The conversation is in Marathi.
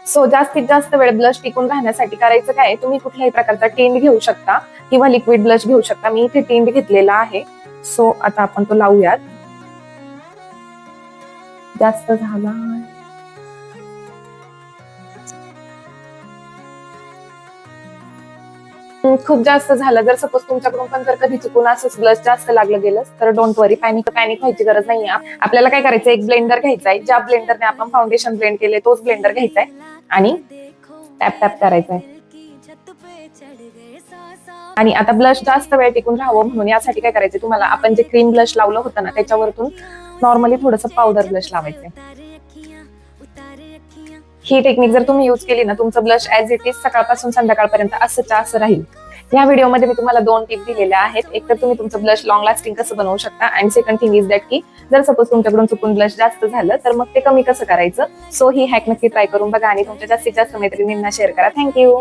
सो जास्तीत जास्त वेळ ब्लश टिकून राहण्यासाठी करायचं काय, तुम्ही कुठल्याही प्रकारचा टिंट घेऊ शकता किंवा लिक्विड ब्लश घेऊ शकता. मी इथे टिंट घेतलेला आहे. सो आता आपण तो लावूयात. जास्त झाला, खूप जास्त झालं. जर सपोज तुमच्याकडून पण जर कधी चुकून असंच ब्लश जास्त लागलं गेलं तर डोंट वरी, पॅनिक व्हायची गरज नाहीये. आपल्याला काय करायचं, एक ब्लेंडर घ्यायचा आहे. ज्या ब्लेंडरने आपण फाउंडेशन ब्लेंड केले तोच ब्लेंडर घ्यायचा आहे आणि टॅप टॅप करायचा आहे. आणि आता ब्लश जास्त वेळ टिकून राहावं म्हणून यासाठी काय करायचं, तुम्हाला आपण जे क्रीम ब्लश लावलं होतं ना त्याच्यावरतून नॉर्मली थोडंसं पावडर ब्लश लावायचंय. ही टेक्निक जर तुम्ही यूज केली ना, तुमचं ब्लश ऍज इट इज सकाळपासून संध्याकाळपर्यंत असं राहील. या व्हिडिओमध्ये मी तुम्हाला 2 टिप दिलेल्या आहेत. एक तर तुम्ही तुमचं ब्लश लॉंग लास्टिंग कसं बनवू शकता, आणि सेकंड थिंग इज दॅट की जर सपोज तुमच्याकडून चुकून ब्लश जास्त झालं तर मग ते कमी कसं करायचं. सो ही हॅक नक्की ट्राय करून बघा आणि तुमच्या जास्तीत जास्त मैत्रिणींना शेअर करा. थँक्यू.